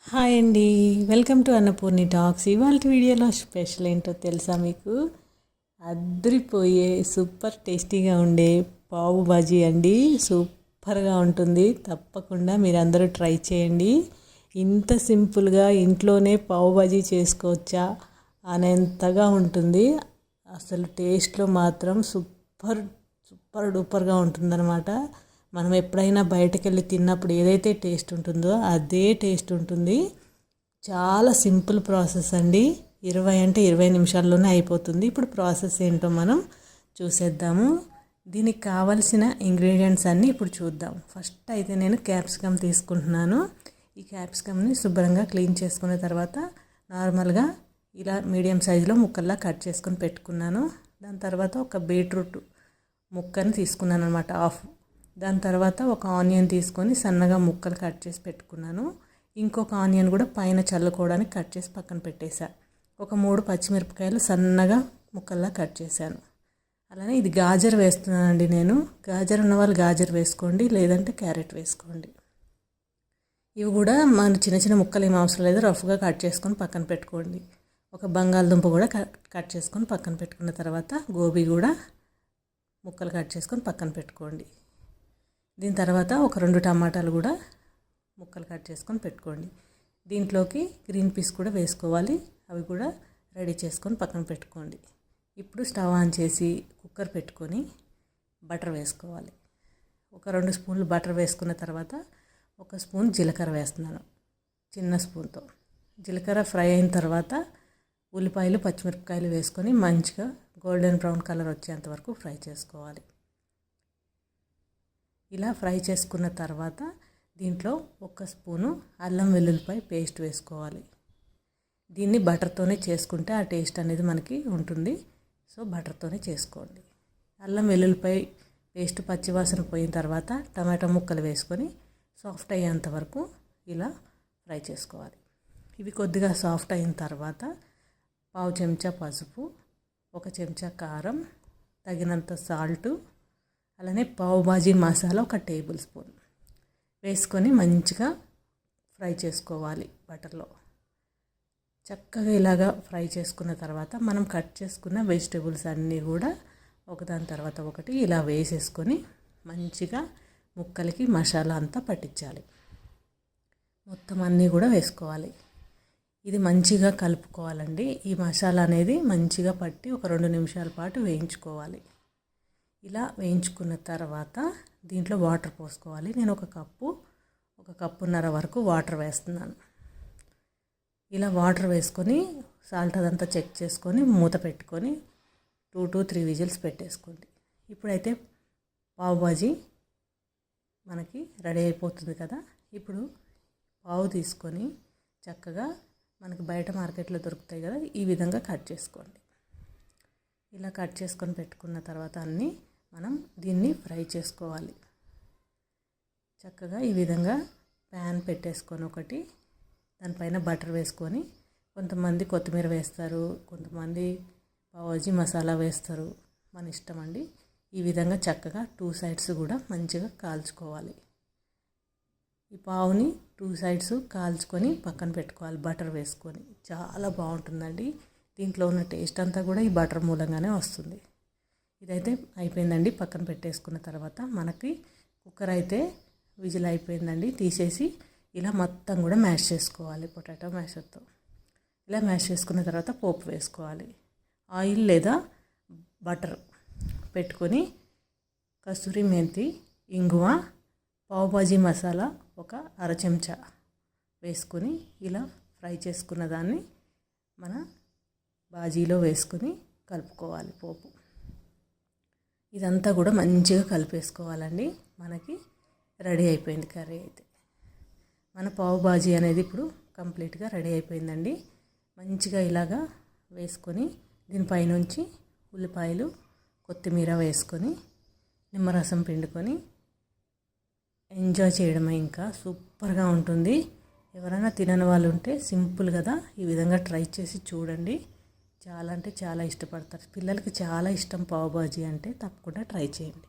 Hi అండి, welcome to Annapurni talks. ఇవాళ వీడియోలో స్పెషల్ ఏంటో తెలుసా మీకు? అద్దరిపోయే సూపర్ టేస్టీగా ఉండే పావు బాజీ అండి. సూపర్గా ఉంటుంది. తప్పకుండా మీరు అందరూ ట్రై చేయండి. ఇంత సింపుల్గా ఇంట్లోనే పావు బాజీ చేసుకోవచ్చా అనేంతగా ఉంటుంది. అసలు టేస్ట్లో మాత్రం సూపర్ సూపర్ డూపర్గా ఉంటుందన్నమాట. మనం ఎప్పుడైనా బయటకు వెళ్ళి తిన్నప్పుడు ఏదైతే టేస్ట్ ఉంటుందో అదే టేస్ట్ ఉంటుంది. చాలా సింపుల్ ప్రాసెస్ అండి. 20 నిమిషాల్లోనే అయిపోతుంది. ఇప్పుడు ప్రాసెస్ ఏంటో మనం చూసేద్దాము. దీనికి కావలసిన ఇంగ్రీడియంట్స్ అన్నీ ఇప్పుడు చూద్దాం. ఫస్ట్ అయితే నేను క్యాప్సికమ్ తీసుకుంటున్నాను. ఈ క్యాప్సికమ్ని శుభ్రంగా క్లీన్ చేసుకున్న తర్వాత నార్మల్గా ఇలా మీడియం సైజులో ముక్కల్లా కట్ చేసుకొని పెట్టుకున్నాను. దాని తర్వాత ఒక బీట్రూట్ ముక్కని తీసుకున్నాను అనమాట, హాఫ్. దాని తర్వాత ఒక ఆనియన్ తీసుకొని సన్నగా ముక్కలు కట్ చేసి పెట్టుకున్నాను. ఇంకొక ఆనియన్ కూడా పైన చల్లుకోవడానికి కట్ చేసి పక్కన పెట్టేశా. ఒక 3 పచ్చిమిరపకాయలు సన్నగా ముక్కల్లా కట్ చేశాను. అలానే ఇది గాజర్ వేస్తున్నానండి నేను. గాజర్ ఉన్న వాళ్ళు గాజర్ వేసుకోండి, లేదంటే క్యారెట్ వేసుకోండి. ఇవి కూడా మన చిన్న చిన్న ముక్కలు ఏం అవసరం లేదు, రఫ్గా కట్ చేసుకొని పక్కన పెట్టుకోండి. ఒక బంగాళదుంప కూడా కట్ చేసుకొని పక్కన పెట్టుకున్న తర్వాత గోబీ కూడా ముక్కలు కట్ చేసుకొని పక్కన పెట్టుకోండి. దీని తర్వాత ఒక 2 టమాటాలు కూడా ముక్కలు కట్ చేసుకొని పెట్టుకోండి. దీంట్లోకి గ్రీన్ పీస్ కూడా వేసుకోవాలి. అవి కూడా రెడీ చేసుకొని పక్కన పెట్టుకోండి. ఇప్పుడు స్టవ్ ఆన్ చేసి కుక్కర్ పెట్టుకొని బటర్ వేసుకోవాలి. ఒక 2 స్పూన్లు బటర్ వేసుకున్న తర్వాత 1 స్పూన్ జీలకర్ర వేస్తున్నాను, చిన్న స్పూన్తో. జీలకర్ర ఫ్రై అయిన తర్వాత ఉల్లిపాయలు పచ్చిమిరపకాయలు వేసుకొని మంచిగా గోల్డెన్ బ్రౌన్ కలర్ వచ్చేంత వరకు ఫ్రై చేసుకోవాలి. ఇలా ఫ్రై చేసుకున్న తర్వాత దీంట్లో 1 స్పూను అల్లం వెల్లుల్లిపాయ పేస్ట్ వేసుకోవాలి. దీన్ని బటర్తోనే చేసుకుంటే ఆ టేస్ట్ అనేది మనకి ఉంటుంది. సో బటర్తోనే చేసుకోండి. అల్లం వెల్లుల్లిపాయ పేస్ట్ పచ్చివాసన పోయిన తర్వాత టమాటా ముక్కలు వేసుకొని సాఫ్ట్ అయ్యేంత వరకు ఇలా ఫ్రై చేసుకోవాలి. ఇవి కొద్దిగా సాఫ్ట్ అయిన తర్వాత 1/2 చెంచా పసుపు, 1 చెంచా కారం, తగినంత సాల్టు, అలానే పావు బాజీ మసాలా 1 టేబుల్ స్పూన్ వేసుకొని మంచిగా ఫ్రై చేసుకోవాలి బటర్లో. చక్కగా ఇలాగా ఫ్రై చేసుకున్న తర్వాత మనం కట్ చేసుకున్న వెజిటేబుల్స్ అన్నీ కూడా ఒకదాని తర్వాత ఒకటి ఇలా వేసేసుకొని మంచిగా ముక్కలకి మసాలా అంతా పట్టించాలి. మొత్తం అన్నీ కూడా వేసుకోవాలి. ఇది మంచిగా కలుపుకోవాలండి. ఈ మసాలా అనేది మంచిగా పట్టి ఒక 2 నిమిషాల పాటు వేయించుకోవాలి. ఇలా వేయించుకున్న తర్వాత దీంట్లో వాటర్ పోసుకోవాలి. నేను ఒక కప్పున్నర వరకు వాటర్ వేస్తున్నాను. ఇలా వాటర్ వేసుకొని సాల్ట్ అదంతా చెక్ చేసుకొని మూత పెట్టుకొని 2 to 3 విజిల్స్ పెట్టేసుకోండి. ఇప్పుడైతే పావు బాజీ మనకి రెడీ అయిపోతుంది కదా. ఇప్పుడు పావు తీసుకొని చక్కగా మనకి బయట మార్కెట్లో దొరుకుతాయి కదా, ఈ విధంగా కట్ చేసుకోండి. ఇలా కట్ చేసుకొని పెట్టుకున్న తర్వాత అన్నీ మనం దీన్ని ఫ్రై చేసుకోవాలి. చక్కగా ఈ విధంగా ప్యాన్ పెట్టేసుకొని ఒకటి దానిపైన బటర్ వేసుకొని, కొంతమంది కొత్తిమీర వేస్తారు, కొంతమంది పావుబాజీ మసాలా వేస్తారు, మన ఇష్టం అండి. ఈ విధంగా చక్కగా 2 సైడ్స్ కూడా మంచిగా కాల్చుకోవాలి. ఈ పావుని 2 సైడ్స్ కాల్చుకొని పక్కన పెట్టుకోవాలి బటర్ వేసుకొని. చాలా బాగుంటుందండి. దీంట్లో ఉన్న టేస్ట్ అంతా కూడా ఈ బటర్ మూలంగానే వస్తుంది. ఇదైతే అయిపోయిందండి. పక్కన పెట్టేసుకున్న తర్వాత మనకి కుక్కర్ అయితే విజిల్ అయిపోయిందండి. తీసేసి ఇలా మొత్తం కూడా మ్యాష్ చేసుకోవాలి పొటాటో మ్యాషర్తో. ఇలా మ్యాష్ చేసుకున్న తర్వాత పోపు వేసుకోవాలి. ఆయిల్ లేదా బటర్ పెట్టుకొని కస్తూరి మెంతి, ఇంగువ, పావుబాజీ మసాలా 1/2 చెంచా వేసుకొని ఇలా ఫ్రై చేసుకున్న దాన్ని మన బాజీలో వేసుకొని కలుపుకోవాలి పోపు. ఇదంతా కూడా మంచిగా కలిపేసుకోవాలండి. మనకి రెడీ అయిపోయింది కర్రీ అయితే. మన పావు బాజీ అనేది ఇప్పుడు కంప్లీట్గా రెడీ అయిపోయిందండి. మంచిగా ఇలాగా వేసుకొని దీనిపైనుంచి ఉల్లిపాయలు, కొత్తిమీర వేసుకొని నిమ్మరసం పిండుకొని ఎంజాయ్ చేయడమే. ఇంకా సూపర్గా ఉంటుంది. ఎవరైనా తినని వాళ్ళు ఉంటే సింపుల్ కదా, ఈ విధంగా ట్రై చేసి చూడండి. చాలా అంటే చాలా ఇష్టపడతారు. పిల్లలకి చాలా ఇష్టం పావు బాజీ అంటే. తప్పకుండా ట్రై చేయండి.